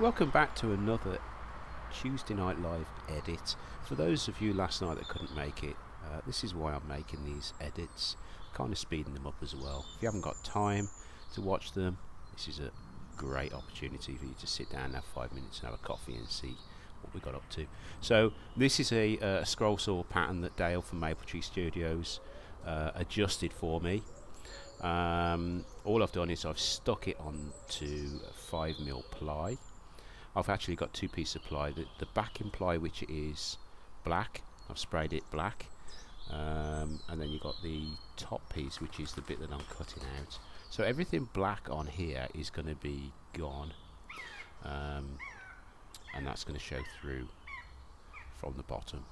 Welcome back to another Tuesday Night Live edit. For those of you last night that couldn't make it, this is why I'm making these edits, kind of speeding them up as well. If you haven't got time to watch them, this is a great opportunity for you to sit down and have 5 minutes and have a coffee and see what we got up to. So this is a scroll saw pattern that Dale from Maple Tree Studios adjusted for me. All I've done is I've stuck it onto 5mm ply. I've actually got two pieces of ply. The backing ply, which is black, I've sprayed it black, and then you've got the top piece, which is the bit that I'm cutting out. So everything black on here is going to be gone, and that's going to show through from the bottom.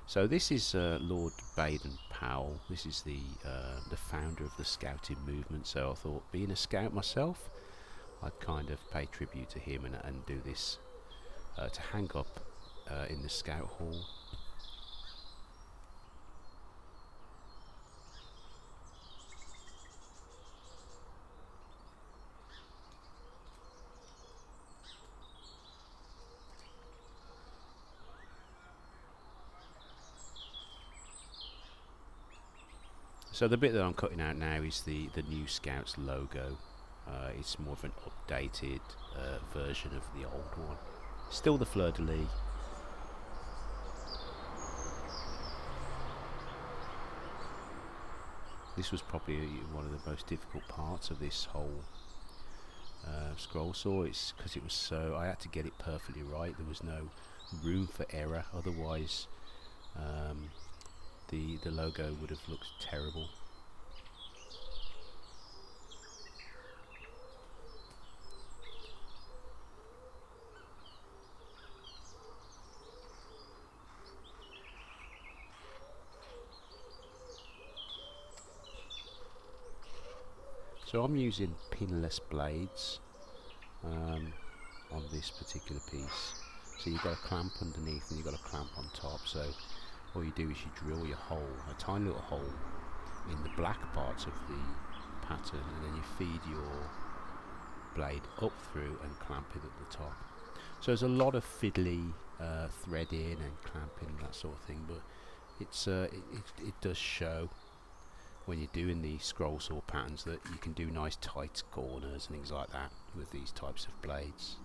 So this is Lord Baden Powell. This is the founder of the scouting movement. So I thought, being a scout myself, I'd kind of pay tribute to him and do this to hang up in the scout hall. So the bit that I'm cutting out now is the new Scouts logo. It's more of an updated version of the old one. Still the fleur-de-lis. This was probably one of the most difficult parts of this whole scroll saw. It's because it was so, I had to get it perfectly right. There was no room for error, otherwise the logo would have looked terrible. So I'm using pinless blades on this particular piece. So you've got a clamp underneath and you've got a clamp on top. So all you do is you drill your hole, a tiny little hole in the black parts of the pattern, and then you feed your blade up through and clamp it at the top. So there's a lot of fiddly threading and clamping and that sort of thing, but it's it does show when you're doing the scroll saw patterns that you can do nice tight corners and things like that with these types of blades.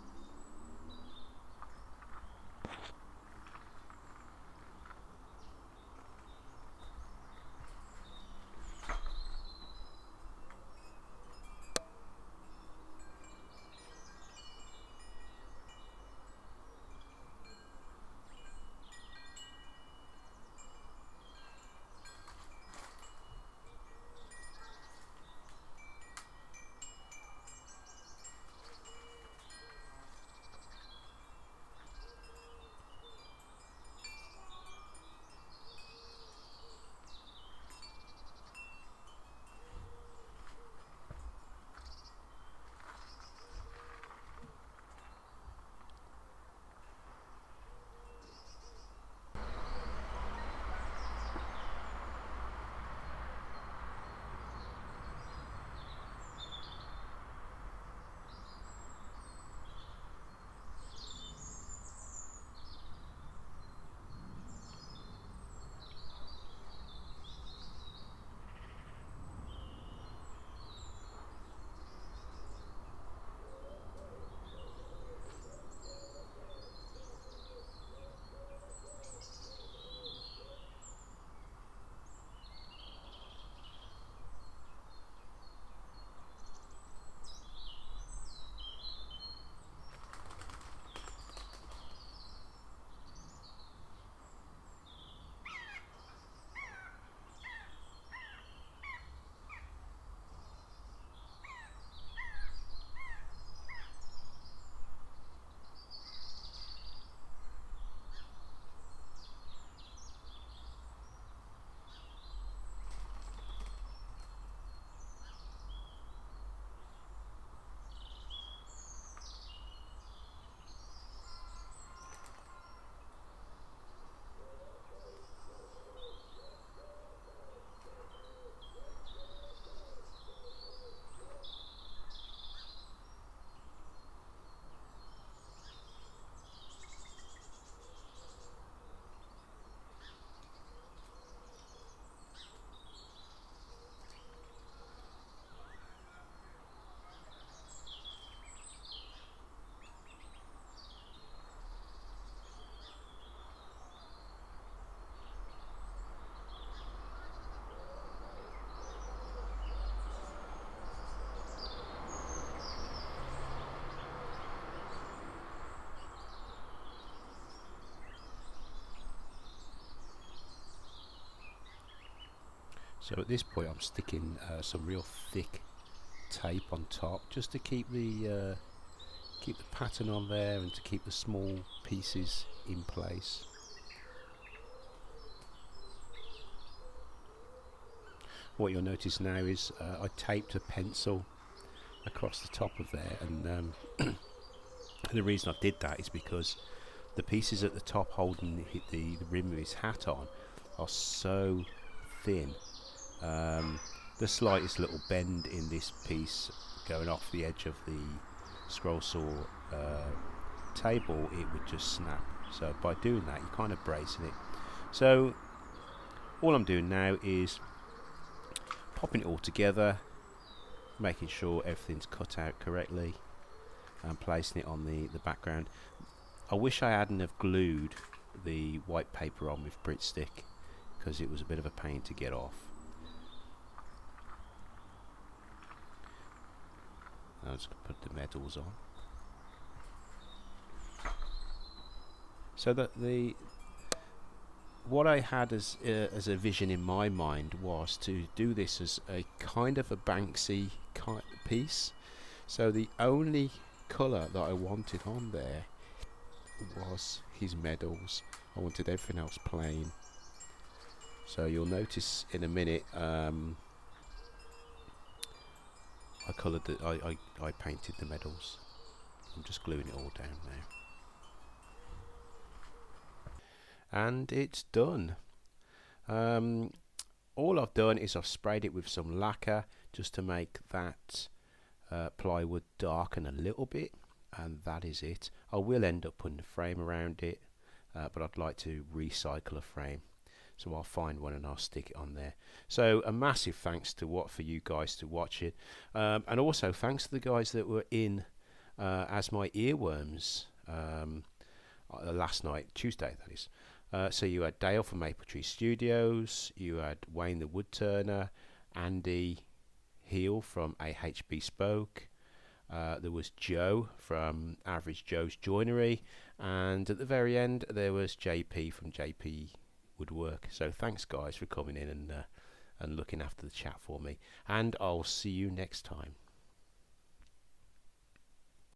So at this point I'm sticking some real thick tape on top just to keep the pattern on there and to keep the small pieces in place. What you'll notice now is I taped a pencil across the top of there, and the reason I did that is because the pieces at the top holding the rim of his hat on are so thin. The slightest little bend in this piece going off the edge of the scroll saw table, it would just snap. So by doing that, you're kind of bracing it. So all I'm doing now is popping it all together, making sure everything's cut out correctly and placing it on the background. I wish I hadn't have glued the white paper on with Brit stick, because it was a bit of a pain to get off. I'll just put the medals on. So that what I had as a vision in my mind was to do this as a kind of a Banksy piece. So the only colour that I wanted on there was his medals. I wanted everything else plain. So you'll notice in a minute I coloured I painted the medals. I'm just gluing it all down now. And it's done. All I've done is I've sprayed it with some lacquer just to make that plywood darken a little bit, and that is it. I will end up putting a frame around it, but I'd like to recycle a frame, so I'll find one and I'll stick it on there. So a massive thanks for you guys to watch it, and also thanks to the guys that were in as my earworms last night, Tuesday that is. So you had Dale from Maple Tree Studios, you had Wayne the woodturner, Andi Heel from A H Bespoke, there was Joe from Average Joe's Joinery, and at the very end there was JP from JP Woodwork. So thanks guys for coming in and looking after the chat for me, and I'll see you next time.